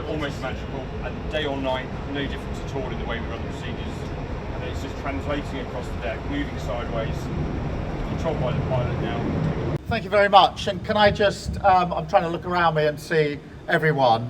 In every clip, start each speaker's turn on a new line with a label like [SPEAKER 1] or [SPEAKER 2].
[SPEAKER 1] almost magical, and day or night, no difference at all in the way we run the procedures. And it's just translating across the deck, moving sideways, controlled by the pilot now.
[SPEAKER 2] Thank you very much. And can I just, I'm trying to look around me and see everyone,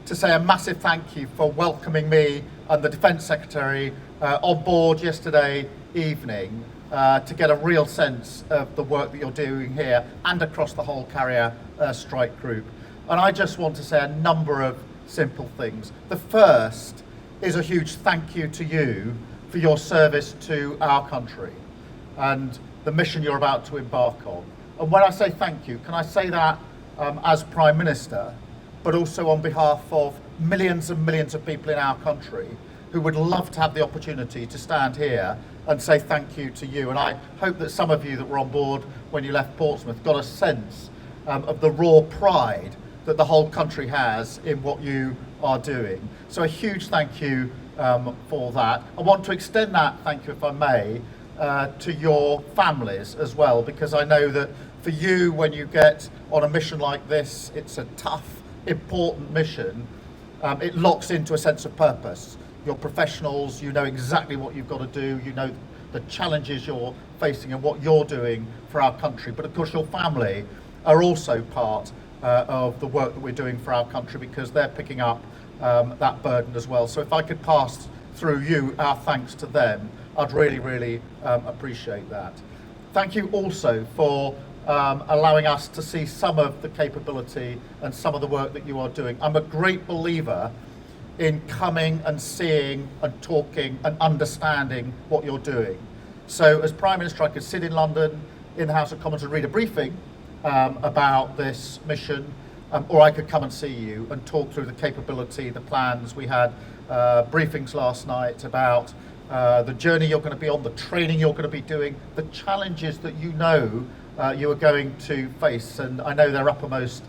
[SPEAKER 2] to say a massive thank you for welcoming me and the Defence Secretary on board yesterday evening to get a real sense of the work that you're doing here and across the whole carrier strike group. And I just want to say a number of simple things. The first is a huge thank you to you for your service to our country and the mission you're about to embark on. And when I say thank you, can I say that as Prime Minister, but also on behalf of millions and millions of people in our country who would love to have the opportunity to stand here and say thank you to you. And I hope that some of you that were on board when you left Portsmouth got a sense of the raw pride that the whole country has in what you are doing. So a huge thank you for that. I want to extend that thank you, if I may, to your families as well, because I know that for you, when you get on a mission like this, it's a tough, important mission. It locks into a sense of purpose. You're professionals, you know exactly what you've got to do, you know the challenges you're facing and what you're doing for our country. But of course your family are also part of the work that we're doing for our country, because they're picking up that burden as well. So if I could pass through you our thanks to them, I'd really, really appreciate that. Thank you also for allowing us to see some of the capability and some of the work that you are doing. I'm a great believer in coming and seeing and talking and understanding what you're doing. So as Prime Minister, I could sit in London in the House of Commons and read a briefing about this mission, or I could come and see you and talk through the capability, the plans. We had briefings last night about the journey you're going to be on, the training you're going to be doing, the challenges that you know you are going to face, and I know they're uppermost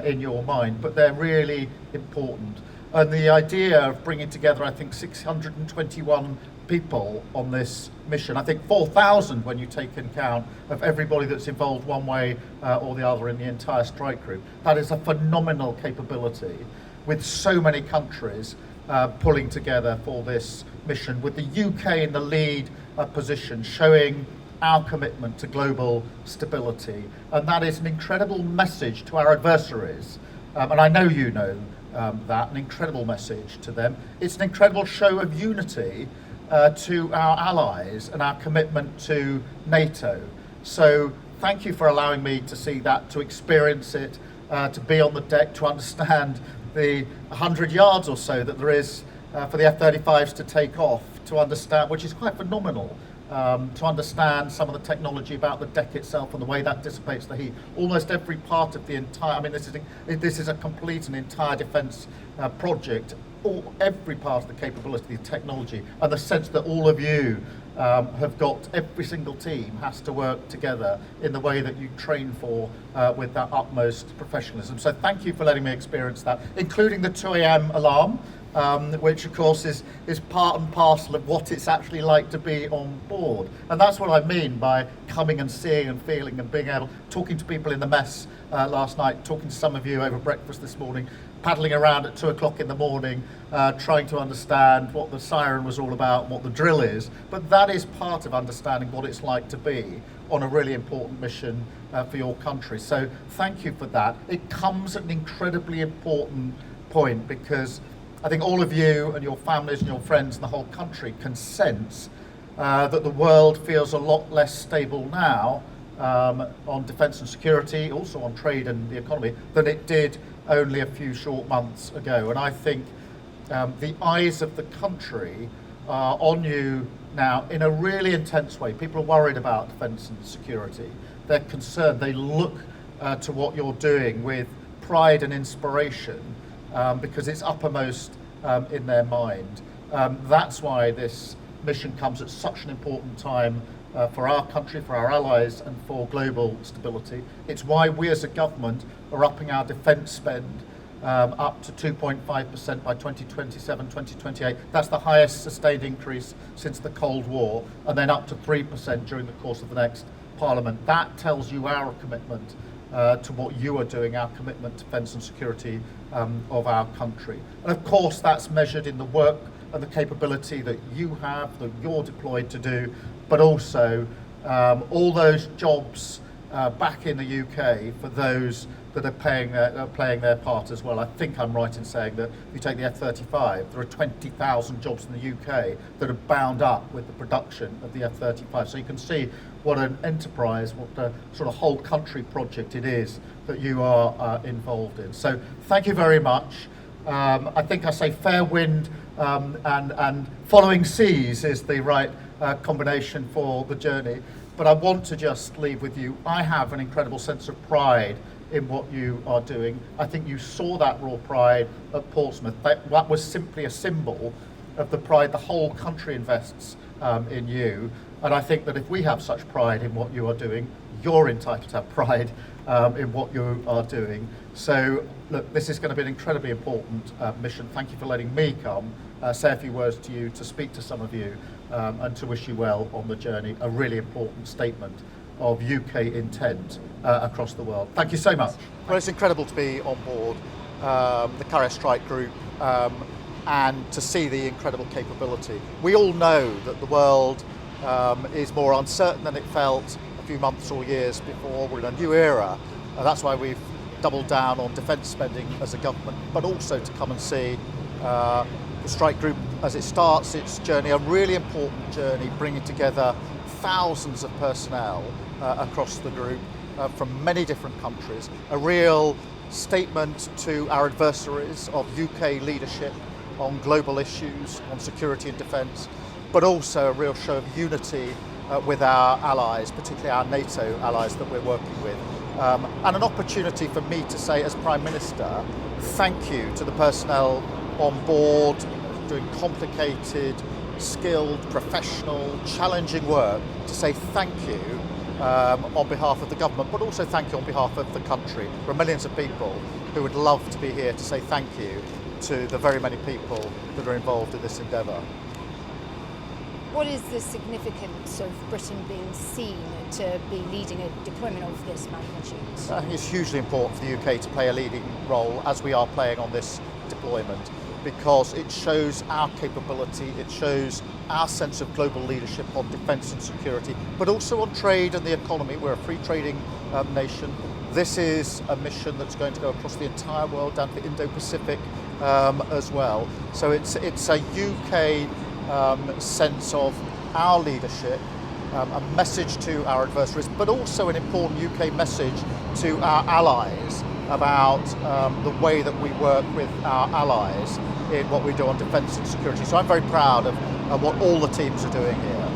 [SPEAKER 2] in your mind, but they're really important. And the idea of bringing together, I think, 621 people on this mission, I think 4,000 when you take in account of everybody that's involved one way or the other in the entire strike group. That is a phenomenal capability, with so many countries pulling together for this mission, with the UK in the lead position, showing our commitment to global stability. And that is an incredible message to our adversaries, and I know you know that, an incredible message to them. It's an incredible show of unity to our allies and our commitment to NATO. So thank you for allowing me to see that, to experience it, to be on the deck, to understand the 100 yards or so that there is for the F-35s to take off, to understand, which is quite phenomenal, to understand some of the technology about the deck itself and the way that dissipates the heat. Almost every part of the entire, I mean, this is a complete and entire defence project. Every part of the capability, the technology, and the sense that all of you have got, every single team has to work together in the way that you train for with that utmost professionalism. So thank you for letting me experience that, including the 2 a.m. alarm, which of course is part and parcel of what it's actually like to be on board. And that's what I mean by coming and seeing and feeling and being able, talking to people in the mess last night, talking to some of you over breakfast this morning, paddling around at 2 o'clock in the morning, trying to understand what the siren was all about, what the drill is. But that is part of understanding what it's like to be on a really important mission for your country. So thank you for that. It comes at an incredibly important point, because I think all of you and your families and your friends and the whole country can sense that the world feels a lot less stable now on defence and security, also on trade and the economy, than it did only a few short months ago. And I think the eyes of the country are on you now in a really intense way. People are worried about defence and security. They're concerned. They look to what you're doing with pride and inspiration, because it's uppermost in their mind. That's why this mission comes at such an important time for our country, for our allies, and for global stability. It's why we as a government are upping our defence spend up to 2.5% by 2027, 2028. That's the highest sustained increase since the Cold War, and then up to 3% during the course of the next Parliament. That tells you our commitment to what you are doing, our commitment to defence and security of our country. And of course that's measured in the work and the capability that you have, that you're deployed to do, but also all those jobs back in the UK for those that are playing their part as well. I think I'm right in saying that if you take the F-35, there are 20,000 jobs in the UK that are bound up with the production of the F-35. So you can see what an enterprise, what a sort of whole country project it is that you are involved in. So thank you very much. I think I say fair wind and following seas is the right combination for the journey. But I want to just leave with you, I have an incredible sense of pride in what you are doing. I think you saw that raw pride at Portsmouth. That was simply a symbol of the pride the whole country invests in you. And I think that if we have such pride in what you are doing, you're entitled to have pride in what you are doing. So look, this is going to be an incredibly important mission. Thank you for letting me come, say a few words to you, to speak to some of you, and to wish you well on the journey. A really important statement of UK intent across the world. Thank you so much. Well, it's incredible to be on board the Carrier Strike Group and to see the incredible capability. We all know that the world is more uncertain than it felt a few months or years before. We're in a new era, and that's why we've doubled down on defence spending as a government, but also to come and see the Strike Group as it starts its journey, a really important journey, bringing together thousands of personnel across the group from many different countries, a real statement to our adversaries of UK leadership on global issues, on security and defence, but also a real show of unity with our allies, particularly our NATO allies that we're working with. And an opportunity for me to say as Prime Minister, thank you to the personnel on board doing complicated, skilled, professional, challenging work, to say thank you on behalf of the government, but also thank you on behalf of the country. There are millions of people who would love to be here to say thank you to the very many people that are involved in this endeavour.
[SPEAKER 3] What is the significance of Britain being seen to be leading a deployment of this magnitude?
[SPEAKER 2] I think it's hugely important for the UK to play a leading role, as we are playing on this deployment, because it shows our capability, it shows our sense of global leadership on defence and security, but also on trade and the economy. We're a free trading nation. This is a mission that's going to go across the entire world, down to the Indo-Pacific as well. So it's a UK sense of our leadership, a message to our adversaries, but also an important UK message to our allies about the way that we work with our allies in what we do on defence and security. So I'm very proud of what all the teams are doing here.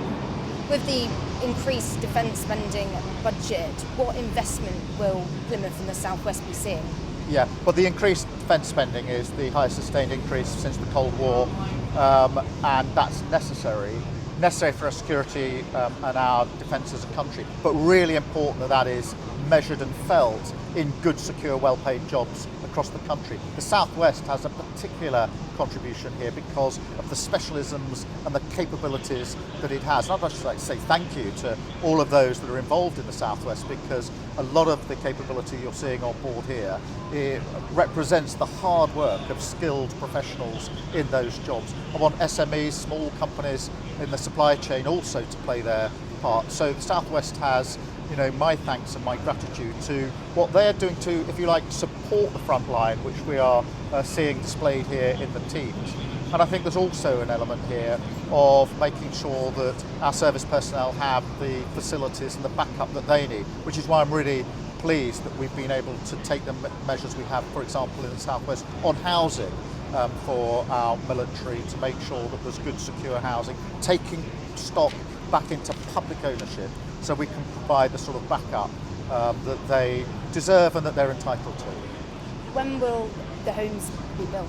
[SPEAKER 3] With the increased defence spending budget, what investment will Plymouth and the South West be seeing?
[SPEAKER 2] Yeah, well, the increased defence spending is the highest sustained increase since the Cold War, and that's necessary for our security and our defence as a country, but really important that that is measured and felt in good, secure, well-paid jobs across the country. The South West has a particular contribution here because of the specialisms and the capabilities that it has. And I'd just like to say thank you to all of those that are involved in the South West, because a lot of the capability you're seeing on board here, it represents the hard work of skilled professionals in those jobs. I want SMEs, small companies in the supply chain also to play their part. So the South West has, my thanks and my gratitude to what they're doing to, if you like, support the front line, which we are seeing displayed here in the teams. And I think there's also an element here of making sure that our service personnel have the facilities and the backup that they need, which is why I'm really pleased that we've been able to take the measures we have, for example, in the South West on housing for our military, to make sure that there's good, secure housing, taking stock back into public ownership, so we can provide the sort of backup that they deserve and that they're entitled to.
[SPEAKER 3] When will the homes be built?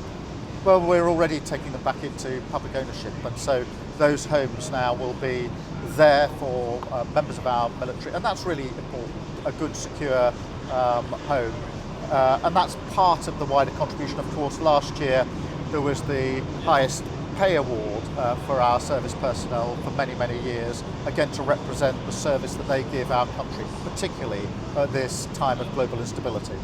[SPEAKER 2] Well, we're already taking them back into public ownership, and so those homes now will be there for members of our military, and that's really important, a good, secure home. And that's part of the wider contribution. Of course, last year there was the highest pay award for our service personnel for many, many years, again to represent the service that they give our country, particularly at this time of global instability.